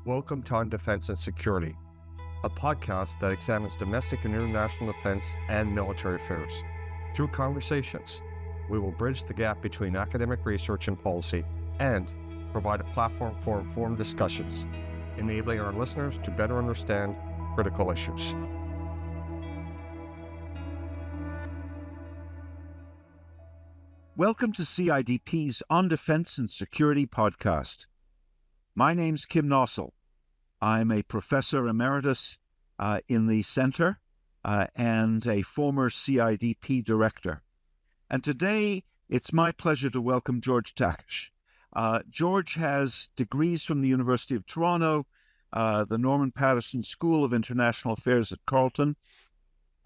Welcome to On Defense and Security, a podcast that examines domestic and international defense and military affairs. Through conversations, we will bridge the gap between academic research and policy and provide a platform for informed discussions, enabling our listeners to better understand critical issues. Welcome to CIDP's On Defense and Security podcast. My name's Kim Nossal. I'm a professor emeritus in the center and a former CIDP director. And today, it's my pleasure to welcome George Takach. George has degrees from the University of Toronto, the Norman Paterson School of International Affairs at Carleton.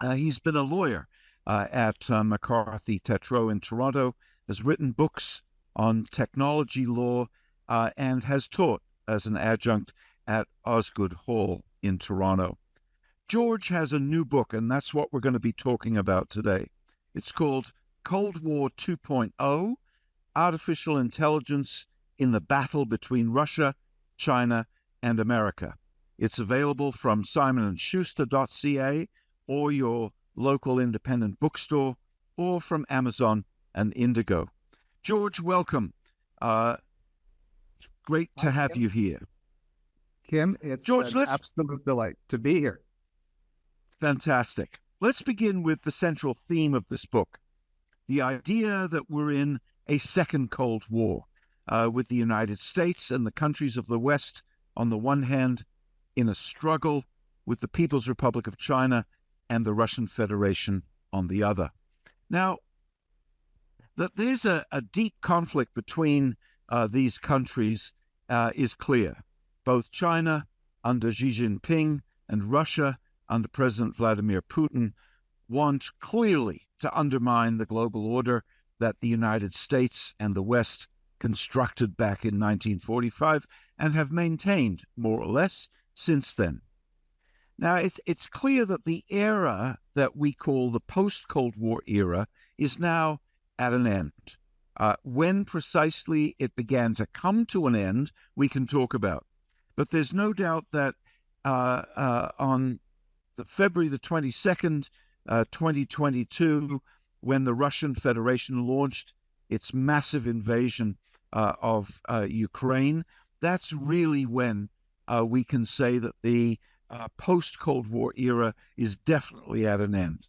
He's been a lawyer at McCarthy Tétrault in Toronto, has written books on technology law, and has taught as an adjunct at Osgoode Hall in Toronto. George has a new book, and that's what we're going to be talking about today. It's called Cold War 2.0, Artificial Intelligence in the Battle Between Russia, China, and America. It's available from simonschuster.ca or your local independent bookstore, or from Amazon and Indigo. George, welcome. Great to have you here. Kim, it's George, an absolute delight to be here. Fantastic. Let's begin with the central theme of this book, the idea that we're in a second Cold War, with the United States and the countries of the West on the one hand in a struggle with the People's Republic of China and the Russian Federation on the other. Now, that there's a deep conflict between these countries is clear. Both China under Xi Jinping and Russia under President Vladimir Putin want clearly to undermine the global order that the United States and the West constructed back in 1945 and have maintained more or less since then. Now, it's clear that the era that we call the post-Cold War era is now at an end. When precisely it began to come to an end, we can talk about. But there's no doubt that on February the 22nd, 2022, when the Russian Federation launched its massive invasion of Ukraine, that's really when we can say that the post-Cold War era is definitely at an end.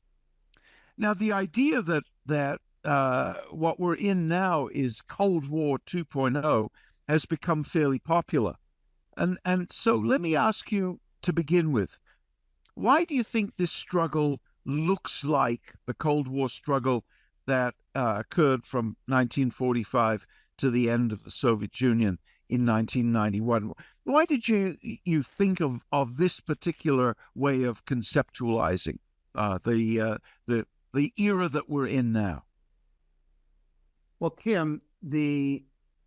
Now, the idea that what we're in now is Cold War 2.0 has become fairly popular. And so let me ask you to begin with, why do you think this struggle looks like the Cold War struggle that occurred from 1945 to the end of the Soviet Union in 1991? Why did you think of this particular way of conceptualizing the era that we're in now? Well, Kim, the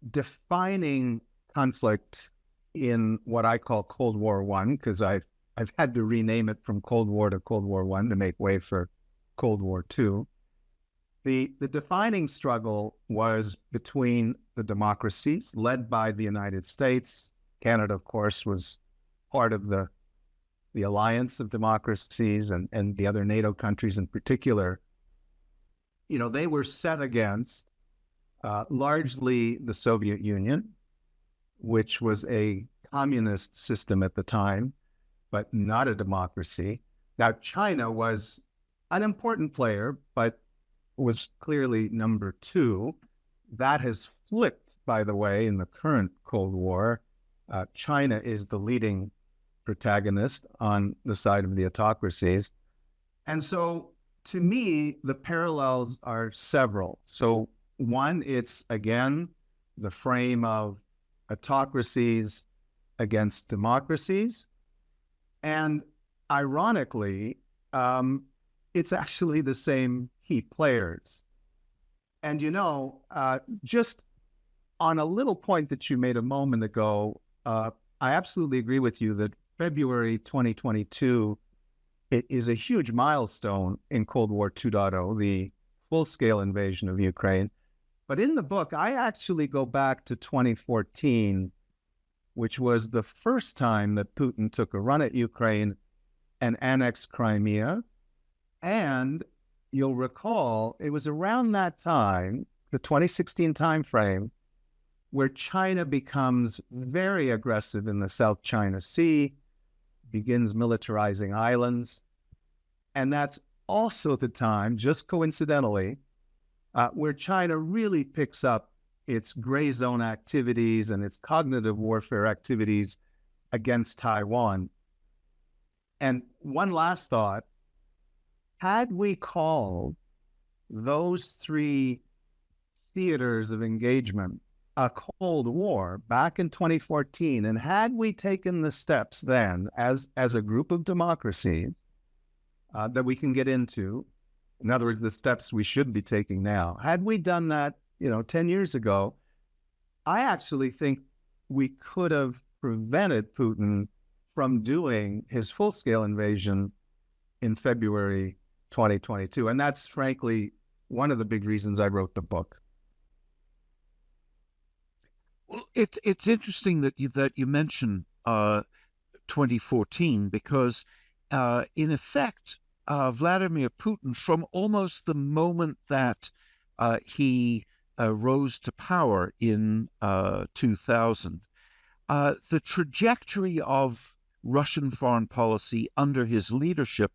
defining conflict in what I call Cold War I, because I've had to rename it from Cold War to Cold War I to make way for Cold War II. The defining struggle was between the democracies led by the United States. Canada, of course, was part of the alliance of democracies and the other NATO countries in particular. You know, they were set against largely the Soviet Union, which was a communist system at the time, but not a democracy. Now, China was an important player, but was clearly number two. That has flipped, by the way, in the current Cold War. China is the leading protagonist on the side of the autocracies. And so, to me, the parallels are several. So, one, it's, again, the frame of autocracies against democracies. And ironically, it's actually the same key players. And, you know, just on a little point that you made a moment ago, I absolutely agree with you that February 2022, it is a huge milestone in Cold War 2.0, the full-scale invasion of Ukraine. But in the book, I actually go back to 2014 which was the first time that Putin took a run at Ukraine and annexed Crimea. And you'll recall it was around that time, the 2016 timeframe, where China becomes very aggressive in the South China Sea, begins militarizing islands. And that's also the time, just coincidentally, where China really picks up its gray zone activities and its cognitive warfare activities against Taiwan. And one last thought, had we called those three theaters of engagement a Cold War back in 2014, and had we taken the steps then as a group of democracies that we can get into, in other words, the steps we should be taking now, had we done that, 10 years ago, I actually think we could have prevented Putin from doing his full-scale invasion in February 2022. And that's frankly one of the big reasons I wrote the book. Well, it's interesting that you mention 2014 because, in effect, Vladimir Putin, from almost the moment that he rose to power in 2000, the trajectory of Russian foreign policy under his leadership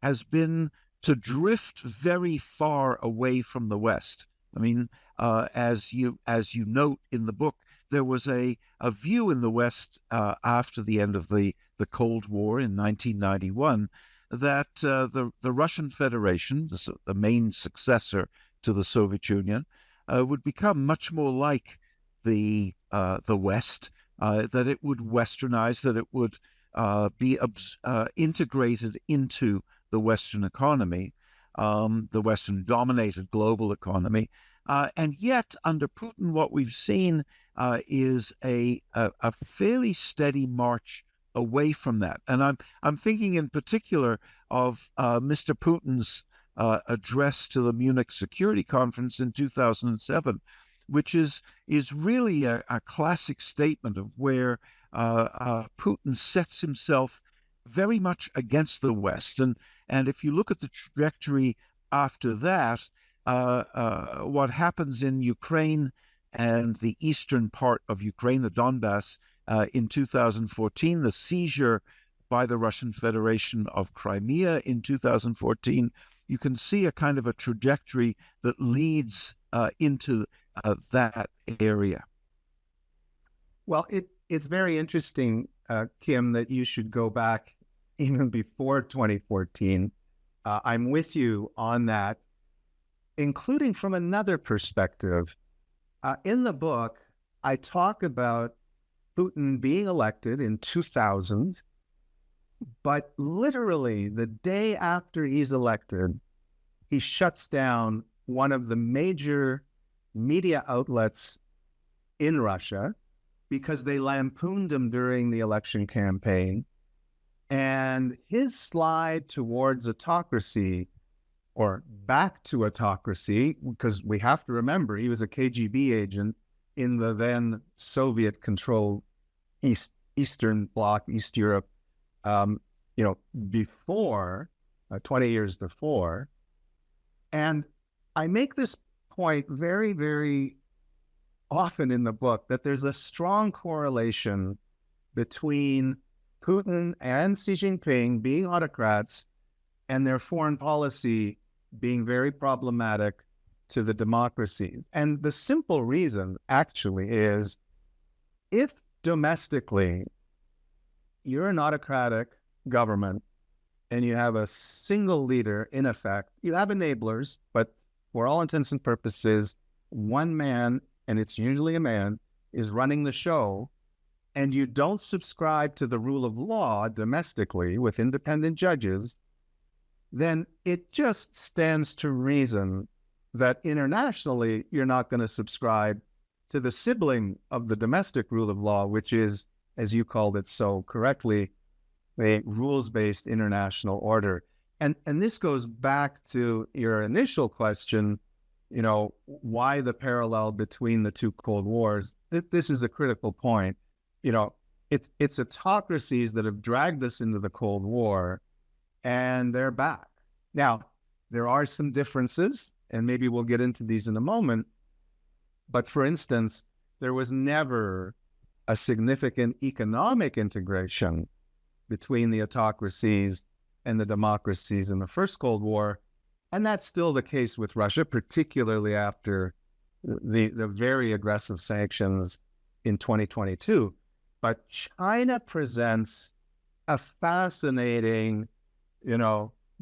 has been to drift very far away from the West. I mean, as you note in the book, there was a view in the West after the end of the Cold War in 1991 that the Russian Federation, the main successor to the Soviet Union, would become much more like the West, that it would westernize, that it would be integrated into the Western economy, the Western-dominated global economy. And yet, under Putin, what we've seen is a fairly steady march away from that. And I'm thinking in particular of Mr. Putin's address to the Munich Security Conference in 2007, which is really a classic statement of where Putin sets himself very much against the West. And if you look at the trajectory after that, what happens in Ukraine and the eastern part of Ukraine, the Donbass, in 2014, the seizure by the Russian Federation of Crimea in 2014, you can see a kind of a trajectory that leads into that area. Well, it's very interesting, Kim, that you should go back even before 2014. I'm with you on that, including from another perspective. In the book, I talk about Putin being elected in 2000, but literally the day after he's elected, he shuts down one of the major media outlets in Russia because they lampooned him during the election campaign. And his slide towards autocracy, or back to autocracy, because we have to remember he was a KGB agent in the then Soviet-controlled Eastern Bloc, East Europe, before, 20 years before. And I make this point very, very often in the book that there's a strong correlation between Putin and Xi Jinping being autocrats and their foreign policy being very problematic to the democracies. And the simple reason actually is if domestically you're an autocratic government and you have a single leader, in effect, you have enablers, but for all intents and purposes, one man, and it's usually a man, is running the show, and you don't subscribe to the rule of law domestically with independent judges, then it just stands to reason that internationally you're not going to subscribe to the sibling of the domestic rule of law, which is, as you called it so correctly, a rules-based international order. And this goes back to your initial question, why the parallel between the two Cold Wars. This is a critical point. you know, it's autocracies that have dragged us into the Cold War, and they're back. Now, there are some differences, and maybe we'll get into these in a moment. But for instance, there was never a significant economic integration between the autocracies and the democracies in the first Cold War. And that's still the case with Russia, particularly after the very aggressive sanctions in 2022. But China presents a fascinating,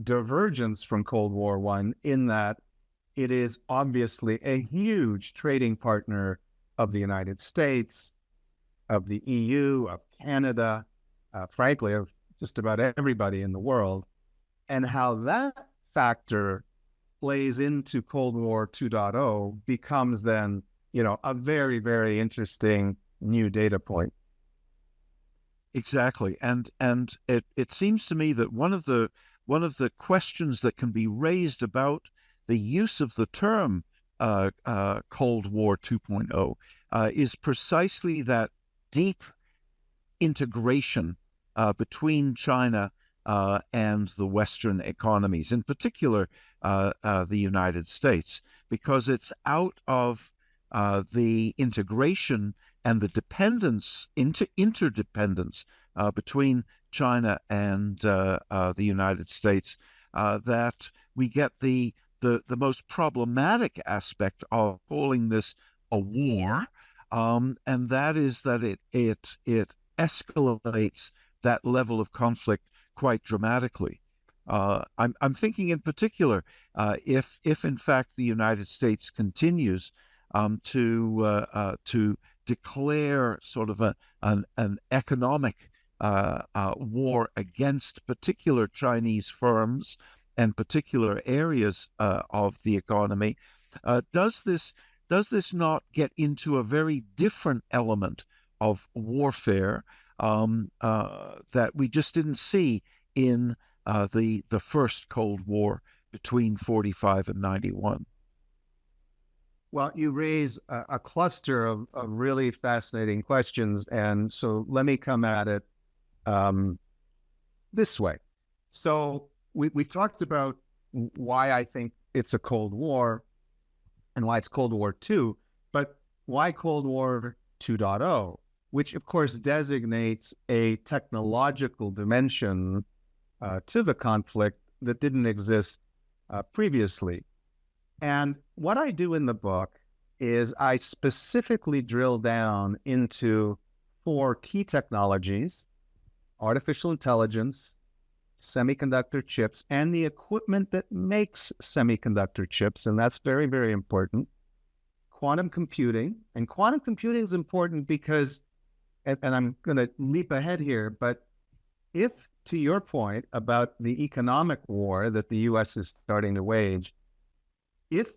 divergence from Cold War I in that it is obviously a huge trading partner of the United States, of the EU, of Canada, frankly, of just about everybody in the world, and how that factor plays into Cold War 2.0 becomes then, a very, very interesting new data point. Exactly, and it seems to me that one of the questions that can be raised about the use of the term Cold War 2.0 is precisely that deep integration between China and the Western economies, in particular the United States, because it's out of the integration and the dependence, interdependence between China and the United States that we get the most problematic aspect of calling this a war, and that is that it escalates that level of conflict quite dramatically. I'm thinking in particular, if in fact the United States continues to declare sort of an economic war against particular Chinese firms and particular areas of the economy, does this not get into a very different element of warfare that we just didn't see in the first Cold War between 45 and 91? Well, you raise a cluster of really fascinating questions, and so let me come at it this way. So we've talked about why I think it's a Cold War and why it's Cold War II, but why Cold War 2.0, which of course designates a technological dimension to the conflict that didn't exist previously. And what I do in the book is I specifically drill down into 4 key technologies: artificial intelligence, semiconductor chips, and the equipment that makes semiconductor chips, and that's very, very important. Quantum computing, and quantum computing is important because, and I'm going to leap ahead here, but if, to your point about the economic war that the U.S. is starting to wage, if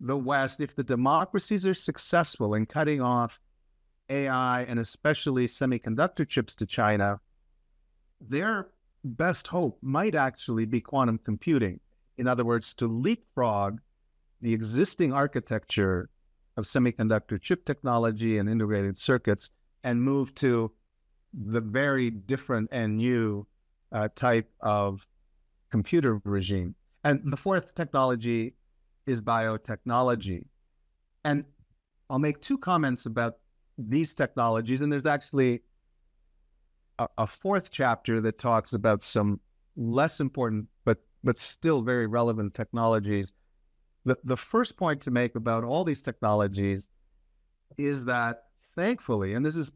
the West, if the democracies are successful in cutting off AI and especially semiconductor chips to China, their best hope might actually be quantum computing. In other words, to leapfrog the existing architecture of semiconductor chip technology and integrated circuits and move to the very different and new type of computer regime. And the 4th technology is biotechnology. And I'll make 2 comments about these technologies, and there's actually a 4th chapter that talks about some less important but still very relevant technologies. The first point to make about all these technologies is that, thankfully, and this is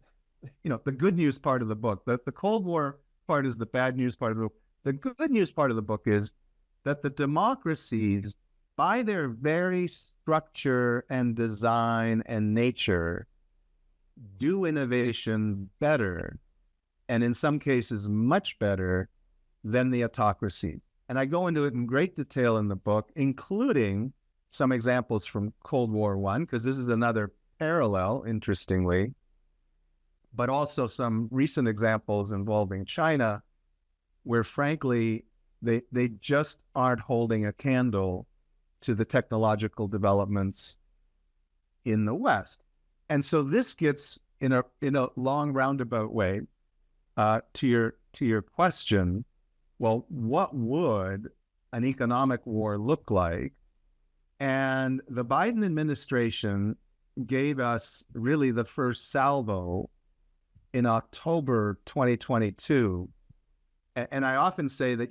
the good news part of the book, the Cold War part is the bad news part of the book. The good news part of the book is that the democracies, by their very structure and design and nature, do innovation better, and in some cases much better, than the autocracies. And I go into it in great detail in the book, including some examples from Cold War I, because this is another parallel, interestingly, but also some recent examples involving China, where frankly, they just aren't holding a candle to the technological developments in the West. And so this gets in a long roundabout way, to your question, well, what would an economic war look like? And the Biden administration gave us really the first salvo in October 2022. And I often say that,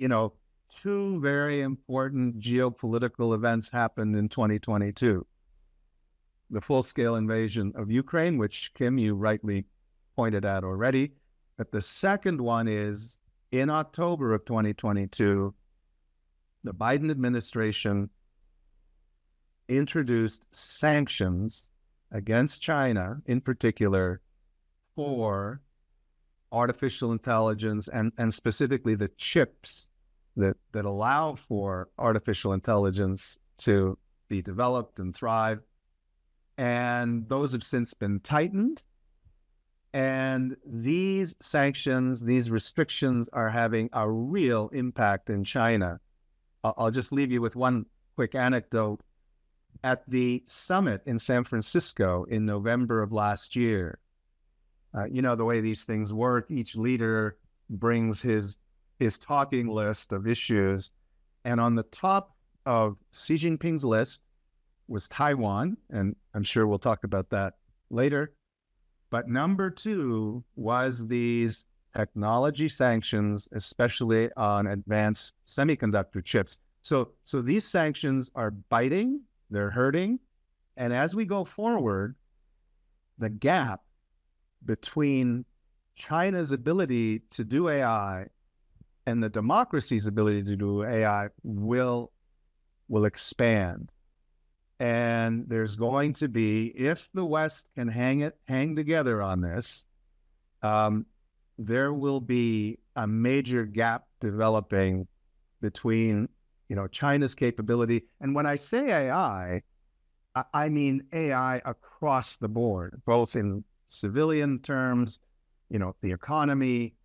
two very important geopolitical events happened in 2022. The full-scale invasion of Ukraine, which, Kim, you rightly pointed out already. But the second one is in October of 2022, the Biden administration introduced sanctions against China, in particular, for artificial intelligence and specifically the chips that allow for artificial intelligence to be developed and thrive. And those have since been tightened. And these sanctions, these restrictions are having a real impact in China. I'll just leave you with one quick anecdote. At the summit in San Francisco in November of last year, the way these things work, each leader brings his talking list of issues. And on the top of Xi Jinping's list was Taiwan, and I'm sure we'll talk about that later. But number two was these technology sanctions, especially on advanced semiconductor chips. So these sanctions are biting, they're hurting. And as we go forward, the gap between China's ability to do AI and the democracy's ability to do AI will expand. And there's going to be, if the West can hang together on this, there will be a major gap developing between, China's capability. And when I say AI, I mean AI across the board, both in civilian terms, the economy,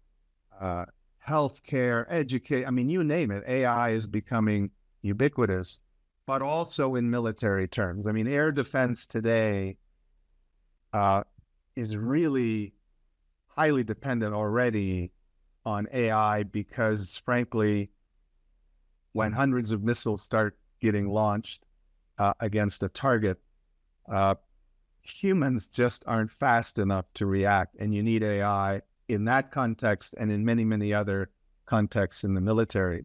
healthcare, education, you name it. AI is becoming ubiquitous, but also in military terms. Air defense today is really highly dependent already on AI because, frankly, when hundreds of missiles start getting launched against a target, humans just aren't fast enough to react. And you need AI in that context and in many, many other contexts in the military.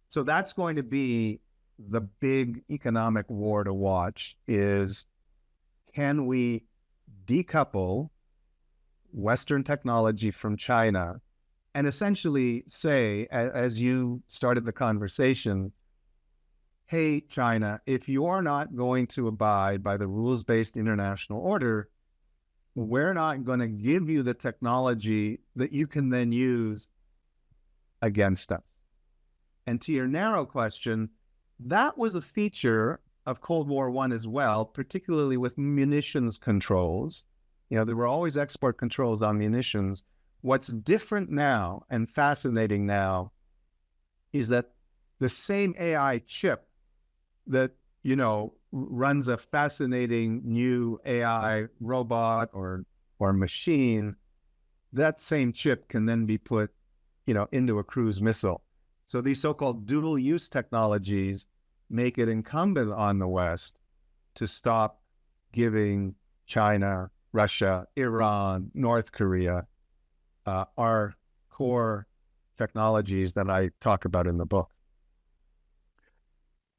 So that's going to be the big economic war to watch is, can we decouple Western technology from China and essentially say, as you started the conversation, hey, China, if you are not going to abide by the rules-based international order, we're not going to give you the technology that you can then use against us. And to your narrow question, that was a feature of Cold War I as well, particularly with munitions controls. There were always export controls on munitions. What's different now and fascinating now is that the same AI chip that, runs a fascinating new AI robot or machine, that same chip can then be put, into a cruise missile. So these so-called dual-use technologies make it incumbent on the West to stop giving China, Russia, Iran, North Korea, our core technologies that I talk about in the book.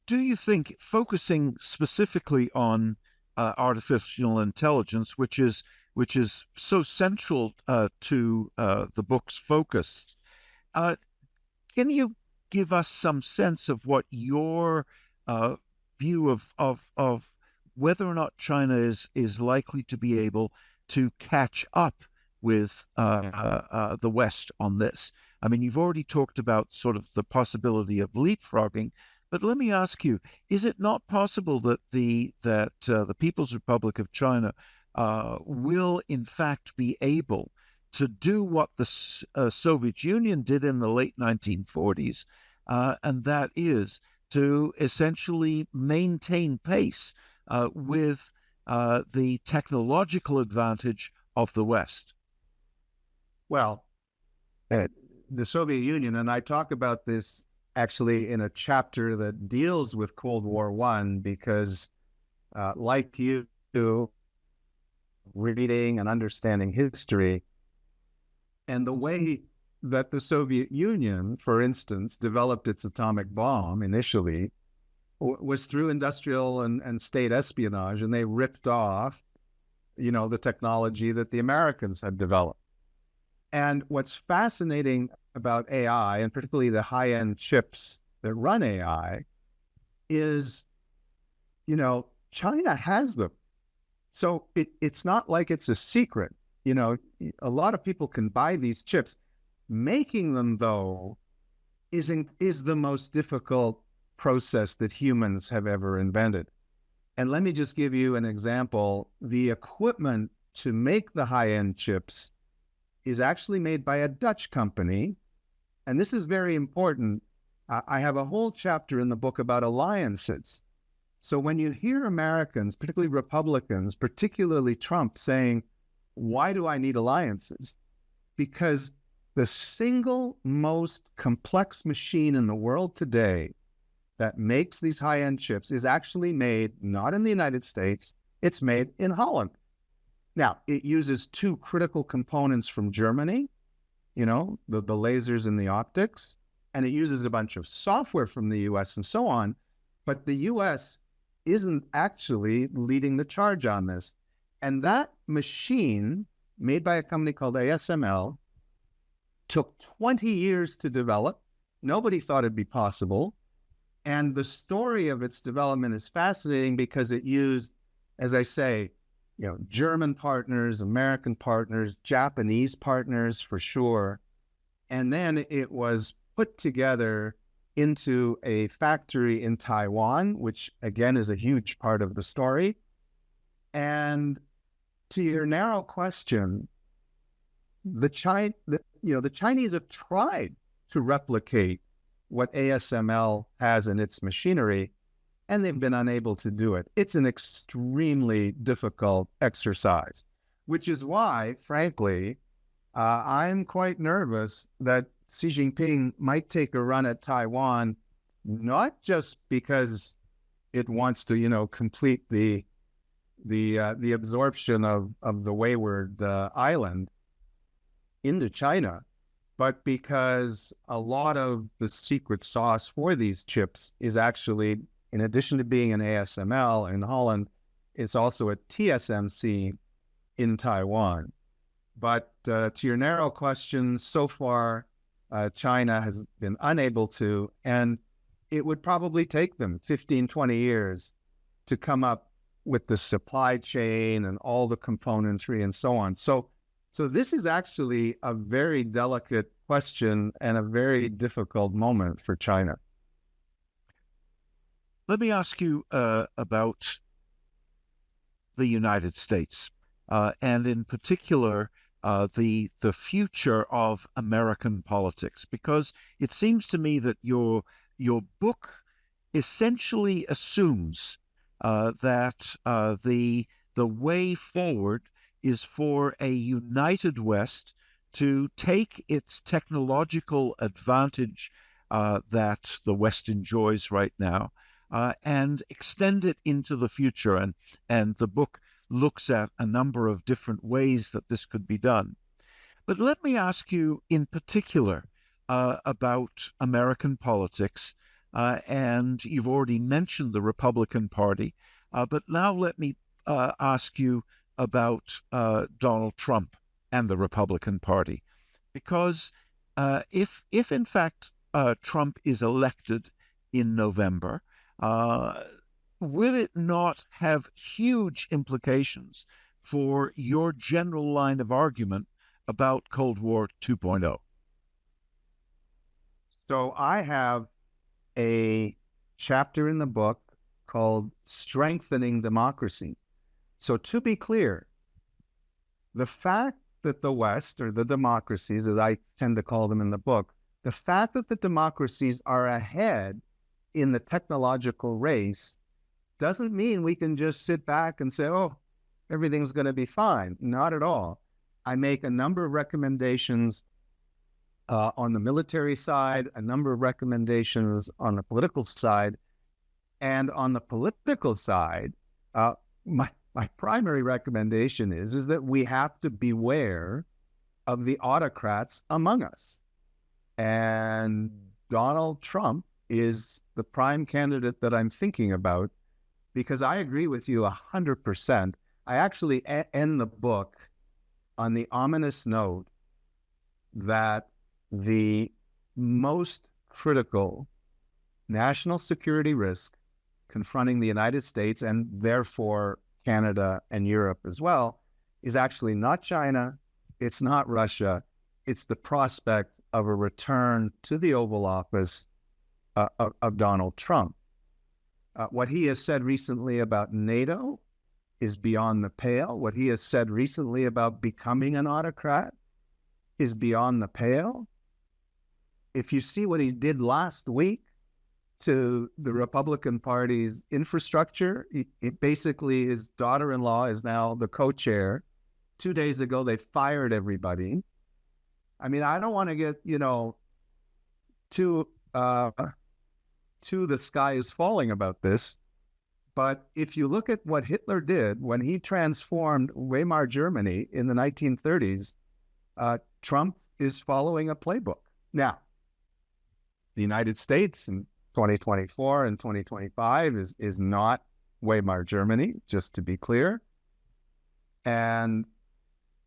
Do you think, focusing specifically on artificial intelligence, which is so central to the book's focus, can you give us some sense of what your view of whether or not China is likely to be able to catch up with the West on this? You've already talked about sort of the possibility of leapfrogging, but let me ask you: is it not possible that the People's Republic of China will in fact be able to do what the Soviet Union did in the late 1940s, and that is to essentially maintain pace with the technological advantage of the West? Well, the Soviet Union, and I talk about this actually in a chapter that deals with Cold War I, because like you, reading and understanding history and the way that the Soviet Union, for instance, developed its atomic bomb initially was through industrial and state espionage, and they ripped off, the technology that the Americans had developed. And what's fascinating about AI, and particularly the high-end chips that run AI, is, China has them. So it's not like it's a secret. A lot of people can buy these chips. Making them, though, is the most difficult process that humans have ever invented. And let me just give you an example. The equipment to make the high-end chips is actually made by a Dutch company. And this is very important. I have a whole chapter in the book about alliances. So when you hear Americans, particularly Republicans, particularly Trump, saying, why do I need alliances? Because the single most complex machine in the world today that makes these high-end chips is actually made not in the United States, it's made in Holland. Now, it uses two critical components from Germany, the lasers and the optics, and it uses a bunch of software from the US and so on, but the US isn't actually leading the charge on this. And that machine, made by a company called ASML, took 20 years to develop. Nobody thought it'd be possible. And the story of its development is fascinating because it used, as I say, German partners, American partners, Japanese partners for sure. And then it was put together into a factory in Taiwan, which again is a huge part of the story. And to your narrow question, the Chinese have tried to replicate what ASML has in its machinery, and they've been unable to do it. It's an extremely difficult exercise, which is why, frankly, I'm quite nervous that Xi Jinping might take a run at Taiwan, not just because it wants to, complete the absorption of the wayward island into China, but because a lot of the secret sauce for these chips is actually, in addition to being an ASML in Holland, it's also a TSMC in Taiwan. But to your narrow question, so far, China has been unable to, and it would probably take them 15, 20 years to come up with the supply chain and all the componentry and so on. So this is actually a very delicate question and a very difficult moment for China. Let me ask you about the United States, and in particular, the future of American politics, because it seems to me that your book essentially assumes that the way forward is for a united West to take its technological advantage that the West enjoys right now and extend it into the future. And the book looks at a number of different ways that this could be done. But let me ask you in particular about American politics. And you've already mentioned the Republican Party. But now let me ask you about Donald Trump and the Republican Party. Because if in fact Trump is elected in November, will it not have huge implications for your general line of argument about Cold War 2.0? So I have a chapter in the book called Strengthening Democracies. So to be clear, the fact that the West, or the democracies, as I tend to call them in the book, the fact that the democracies are ahead in the technological race doesn't mean we can just sit back and say, oh, everything's going to be fine. Not at all. I make a number of recommendations on the military side, a number of recommendations on the political side. And on the political side, my primary recommendation is that we have to beware of the autocrats among us. And Donald Trump is the prime candidate that I'm thinking about, because I agree with you 100%. I actually end the book on the ominous note that the most critical national security risk confronting the United States, and therefore Canada and Europe as well, is actually not China, it's not Russia, it's the prospect of a return to the Oval Office of Donald Trump. What he has said recently about NATO is beyond the pale. What he has said recently about becoming an autocrat is beyond the pale. If you see what he did last week to the Republican Party's infrastructure, it basically, his daughter-in-law is now the co-chair. 2 days ago, they fired everybody. I mean, I don't want to get, too the sky is falling about this. But if you look at what Hitler did when he transformed Weimar Germany in the 1930s, Trump is following a playbook. Now, the United States in 2024 and 2025 is not Weimar Germany, just to be clear. And,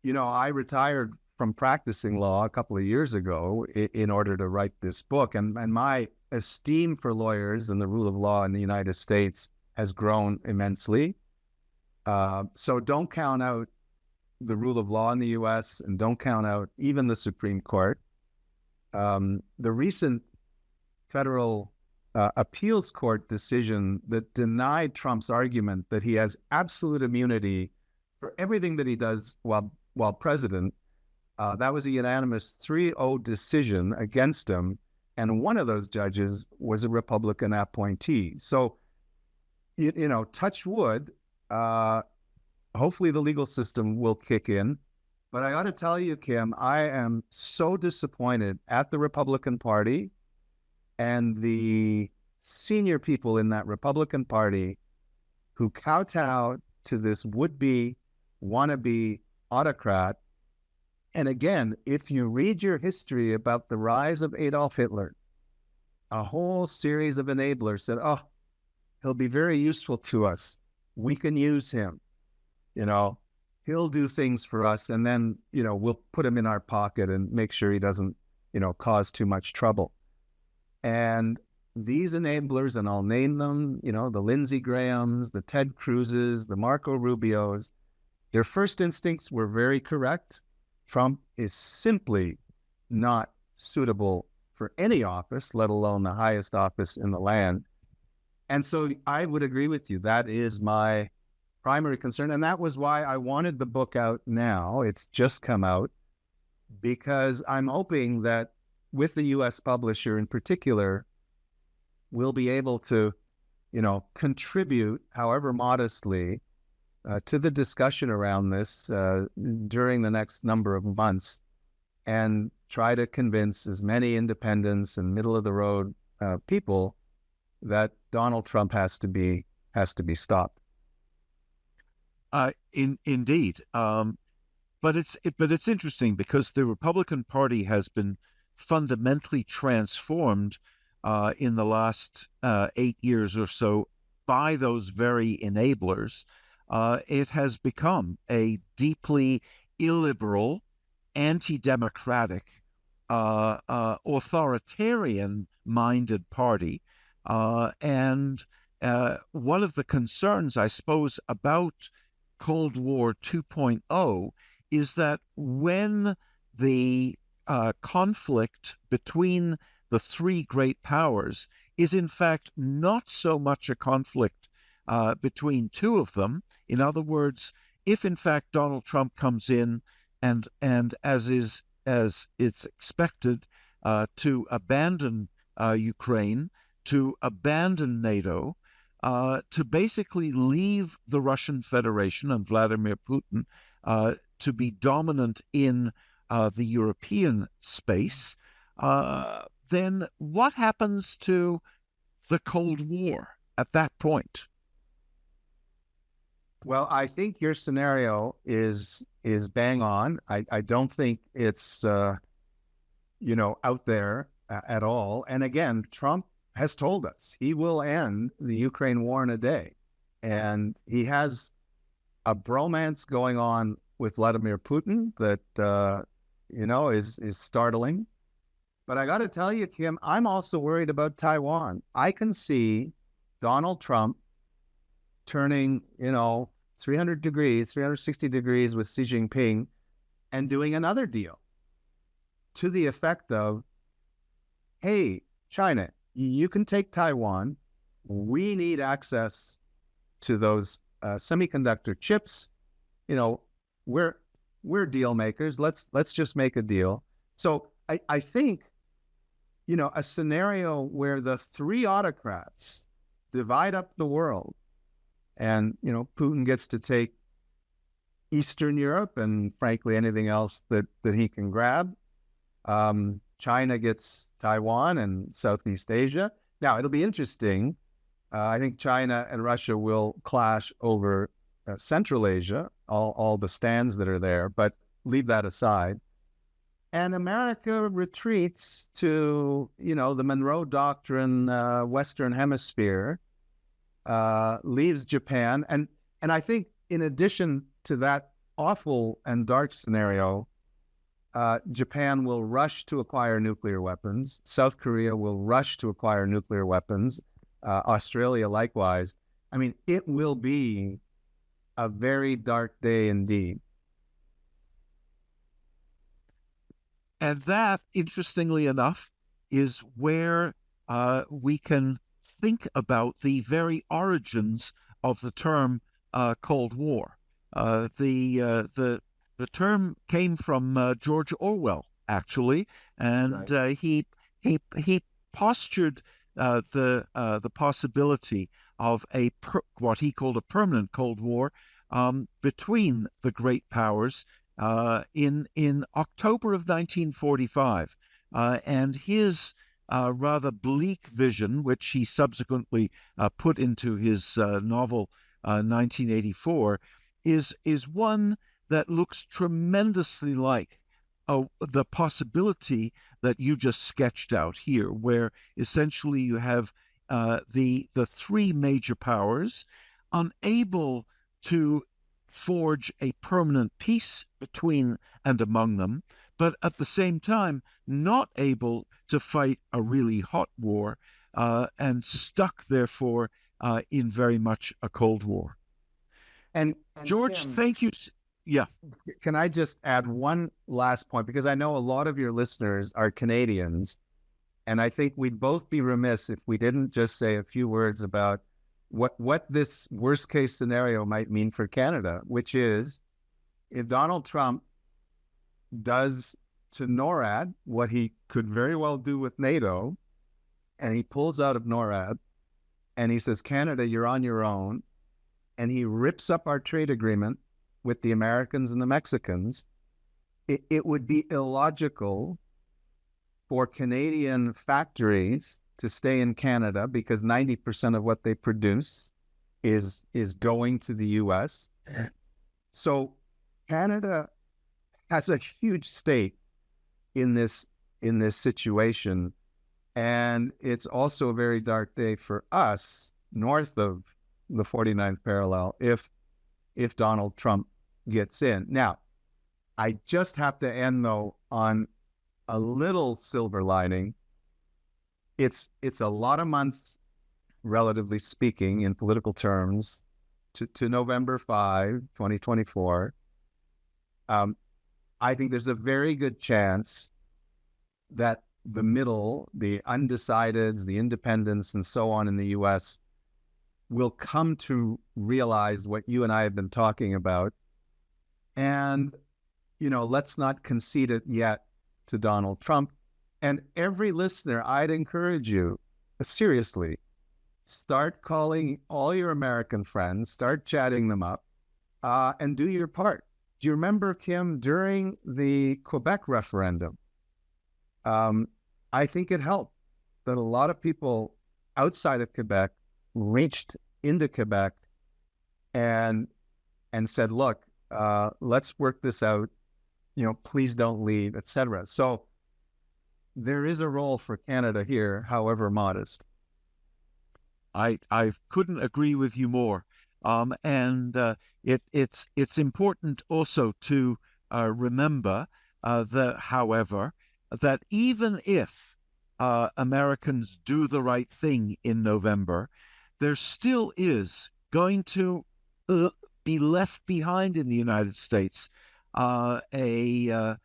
I retired from practicing law a couple of years ago in order to write this book. And my esteem for lawyers and the rule of law in the United States has grown immensely. So don't count out the rule of law in the U.S. and don't count out even the Supreme Court. The recent federal appeals court decision that denied Trump's argument that he has absolute immunity for everything that he does while president, that was a unanimous 3-0 decision against him. And one of those judges was a Republican appointee. So, touch wood, hopefully the legal system will kick in. But I got to tell you, Kim, I am so disappointed at the Republican Party and the senior people in that Republican Party who kowtow to this would-be, wannabe autocrat. And again, if you read your history about the rise of Adolf Hitler, a whole series of enablers said, oh, he'll be very useful to us. We can use him. He'll do things for us. And then, we'll put him in our pocket and make sure he doesn't, cause too much trouble. And these enablers, and I'll name them, the Lindsey Grahams, the Ted Cruzes, the Marco Rubios, their first instincts were very correct. Trump is simply not suitable for any office, let alone the highest office in the land. And so I would agree with you. That is my primary concern. And that was why I wanted the book out now. It's just come out because I'm hoping that with the U.S. publisher in particular, we'll be able to, contribute, however modestly, to the discussion around this during the next number of months, and try to convince as many independents and middle-of-the-road people that Donald Trump has to be stopped. Indeed, but it's interesting because the Republican Party has been fundamentally transformed in the last 8 years or so by those very enablers. It has become a deeply illiberal, anti-democratic, authoritarian-minded party. And one of the concerns, I suppose, about Cold War 2.0 is that when the conflict between the three great powers is in fact not so much a conflict between two of them. In other words, if in fact Donald Trump comes in and as it's expected to abandon Ukraine, to abandon NATO, to basically leave the Russian Federation and Vladimir Putin to be dominant in the European space, then what happens to the Cold War at that point? Well, I think your scenario is bang on. I don't think it's out there at all. And again, Trump has told us he will end the Ukraine war in a day, and he has a bromance going on with Vladimir Putin that is startling. But I got to tell you, Kim, I'm also worried about Taiwan. I can see Donald Trump turning 360 degrees with Xi Jinping and doing another deal to the effect of, hey, China, you can take Taiwan. We need access to those semiconductor chips. We're deal makers. Let's just make a deal. So I think, a scenario where the three autocrats divide up the world, and Putin gets to take Eastern Europe and frankly anything else that he can grab. China gets Taiwan and Southeast Asia. Now it'll be interesting. I think China and Russia will clash over Central Asia, all the stands that are there, but leave that aside. And America retreats to, the Monroe Doctrine, Western Hemisphere, leaves Japan. And I think in addition to that awful and dark scenario, Japan will rush to acquire nuclear weapons. South Korea will rush to acquire nuclear weapons. Australia likewise. I mean, it will be a very dark day indeed. And that, interestingly enough, is where we can think about the very origins of the term Cold War. The term came from George Orwell, actually, and right. He postured the possibility of what he called a permanent Cold War between the great powers in October of 1945, and his rather bleak vision, which he subsequently put into his novel 1984, is one that looks tremendously like the possibility that you just sketched out here, where essentially you have the three major powers unable to forge a permanent peace between and among them, but at the same time not able to fight a really hot war, and stuck, therefore, in very much a Cold War. And George, Tim, thank you. Yeah. Can I just add one last point? Because I know a lot of your listeners are Canadians, and I think we'd both be remiss if we didn't just say a few words about what this worst case scenario might mean for Canada, which is if Donald Trump does to NORAD what he could very well do with NATO, and he pulls out of NORAD and he says, Canada, you're on your own, and he rips up our trade agreement with the Americans and the Mexicans, it would be illogical for Canadian factories to stay in Canada because 90% of what they produce is going to the U.S. So Canada has a huge stake in this situation, and it's also a very dark day for us north of the 49th parallel if Donald Trump gets in. Now, I just have to end though on a little silver lining. It's a lot of months, relatively speaking, in political terms, to November 5, 2024. I think there's a very good chance that the middle, the undecideds, the independents, and so on in the U.S. will come to realize what you and I have been talking about. And, let's not concede it yet to Donald Trump. And every listener, I'd encourage you, seriously, start calling all your American friends, start chatting them up, and do your part. Do you remember, Kim, during the Quebec referendum, I think it helped that a lot of people outside of Quebec reached into Quebec and said, look, let's work this out, please don't leave, etc. So there is a role for Canada here, however modest. I couldn't agree with you more. It's important also to remember however, that even if Americans do the right thing in November, there still is going to be left behind in the United States an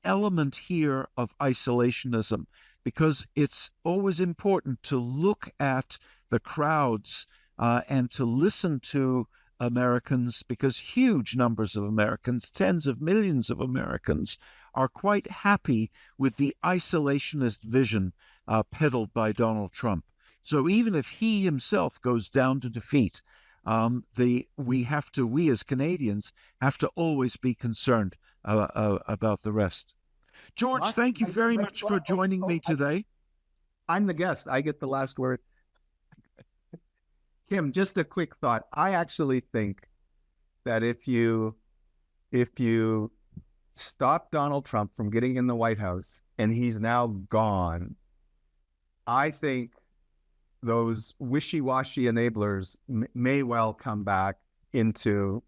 element here of isolationism, because it's always important to look at the crowds and to listen to Americans, because huge numbers of Americans, tens of millions of Americans, are quite happy with the isolationist vision peddled by Donald Trump. So even if he himself goes down to defeat, we as Canadians have to always be concerned about the rest. George, thank you very much for joining me today. I'm the guest. I get the last word. Kim, just a quick thought. I actually think that if you stop Donald Trump from getting in the White House and he's now gone, I think those wishy-washy enablers may well come back into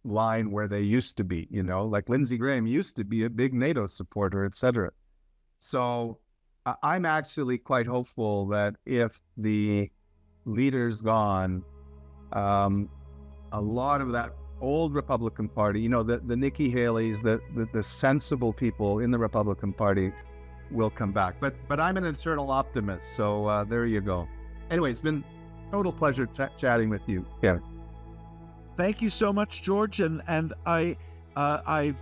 line where they used to be, like Lindsey Graham used to be a big NATO supporter, etc. So I'm actually quite hopeful that if the leader's gone, a lot of that old Republican Party, the Nikki Haley's, the sensible people in the Republican Party will come back. But I'm an eternal optimist, so there you go. Anyway, it's been a total pleasure chatting with you. Yeah. Thank you so much, George, and I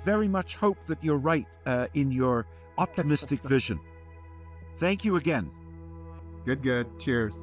very much hope that you're right in your optimistic vision. Thank you again. Good. Cheers.